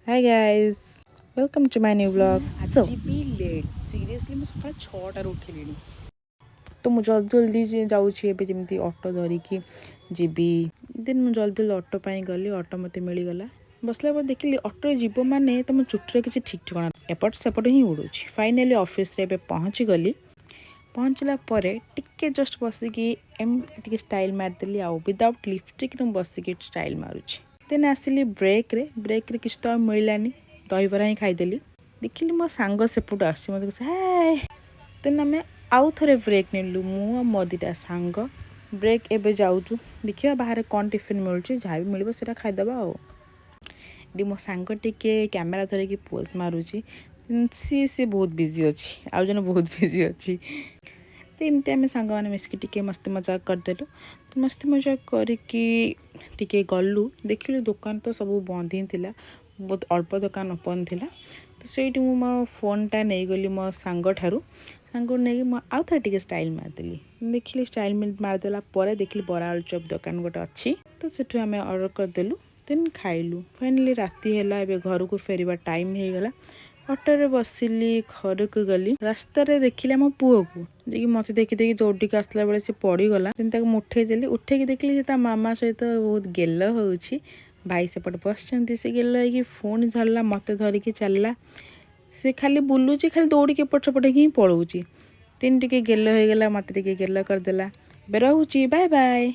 Hi guys, welcome to my new vlog. So, ଆଜି ବି late seriously ମୁଁ ସକାଳ 6ଟାରୁ ଉଠିଲିଣି। ତ ମୁଁ ଜଲ୍ଦି ଜଲ୍ଦି ଯାଉଛି ଏବେ ଯେମିତି ଅଟୋ ଧରିକି ଯିବି। ଦେନ୍ ମୁଁ ଜଲ୍ଦି ଜଲ୍ଦି ଅଟୋ ପାଇଁ ଗଲି, ଅଟୋ ମୋତେ ମିଳିଗଲା। ବସିଲା ପରେ ଦେଖିଲି ଅଟୋରେ ଯିବ ମାନେ ତମ ଚୁଟିର କିଛି ଠିକ୍ ଠିକଣା ଏପଟ ସେପଟ ହିଁ ଉଡ଼ୁଛି। ଫାଇନାଲି ଅଫିସରେ ଏବେ ପହଞ୍ଚିଗଲି। ପହଞ୍ଚିଲା ପରେ ଟିକେ ଜଷ୍ଟ ବସିକି ଏମିତି ଟିକେ ଷ୍ଟାଇଲ୍ ମାରିଦେଲି ଆଉ ୱିଦାଉଟ୍ ଲିପଷ୍ଟିକ୍ରେ ମୁଁ ବସିକି ଷ୍ଟାଇଲ୍ ମାରୁଛି। ଦେନ୍ ଆସିଲି ବ୍ରେକ୍ରେ କିଛି ତ ମିଳିଲାନି, ଦହିବରା ହିଁ ଖାଇଦେଲି। ଦେଖିଲି ମୋ ସାଙ୍ଗ ସେପଟୁ ଆସୁଛି, ମୋତେ କହୁଛି ହାଏ। ଦେନ୍ ଆମେ ଆଉ ଥରେ ବ୍ରେକ୍ ନେଲୁ, ମୁଁ ଆଉ ମୋ ଦୁଇଟା ସାଙ୍ଗ। ବ୍ରେକ୍ ଏବେ ଯାଉଛୁ, ଦେଖିବା ବାହାରେ କ'ଣ ଟିଫିନ୍ ମିଳୁଛି, ଯାହା ବି ମିଳିବ ସେଇଟା ଖାଇଦେବା ଆଉ। ଏଠି ମୋ ସାଙ୍ଗ ଟିକେ କ୍ୟାମେରା ଧରିକି ପୋଜ୍ ମାରୁଛି। ସିଏ ବହୁତ ବିଜି ଅଛି, ଆଉ ଜଣେ ବହୁତ ବିଜି ଅଛି। ତ ଏମିତି ଆମେ ସାଙ୍ଗମାନେ ମିଶିକି ଟିକେ ମସ୍ତି ମଜାକ କରିଦେଲୁ। ମସ୍ତି ମଜାକ କରିକି ଟିକେ ଗଲୁ, ଦେଖିଲୁ ଦୋକାନ ତ ସବୁ ବନ୍ଦ ହିଁ ଥିଲା, ବହୁତ ଅଳ୍ପ ଦୋକାନ ଓପନ୍ ଥିଲା। ତ ସେଇଠି ମୁଁ ମୋ ଫୋନ୍ଟା ନେଇଗଲି ମୋ ସାଙ୍ଗଠାରୁ। ସାଙ୍ଗକୁ ନେଇକି ମୁଁ ଆଉ ଥରେ ଟିକେ ଷ୍ଟାଇଲ୍ ମାରିଦେଲି। ଦେଖିଲି ଷ୍ଟାଇଲ୍ ମାରିଦେଲା ପରେ ଦେଖିଲି ବରା ଆଳୁଚପ୍ ଦୋକାନ ଗୋଟେ ଅଛି, ତ ସେଠୁ ଆମେ ଅର୍ଡ଼ର କରିଦେଲୁ। ଦେନ୍ ଖାଇଲୁ। ଫାଇନାଲି ରାତି ହେଲା, ଏବେ ଘରକୁ ଫେରିବା ଟାଇମ୍ ହେଇଗଲା। ଅଟୋରେ ବସିଲି, ଘରକୁ ଗଲି। ରାସ୍ତାରେ ଦେଖିଲି ଆମ ପୁଅକୁ, ଯିଏକି ମୋତେ ଦେଖି ଦେଖି ଦୌଡ଼ିକି ଆସିଲା ବେଳେ ସେ ପଡ଼ିଗଲା। ଦେନ୍ ତାକୁ ମୁଁ ଉଠେଇଦେଲି, ଉଠେଇକି ଦେଖିଲି ସେ ତା ମାମା ସହିତ ବହୁତ ଗେଲ ହେଉଛି। ଭାଇ ସେପଟେ ବସିଛନ୍ତି, ସେ ଗେଲ ହେଇକି ପୁଣି ଧରିଲା, ମୋତେ ଧରିକି ଚାଲିଲା। ସେ ଖାଲି ବୁଲୁଛି, ଖାଲି ଦୌଡ଼ିକି ଏପଟ ସେପଟ ହିଁ ପଳଉଛି। ତିନି ଟିକେ ଗେଲ ହେଇଗଲା, ମୋତେ ଟିକେ ଗେଲ କରିଦେଲା। ଏବେ ରହୁଛି, ବାଏ ବାଏ।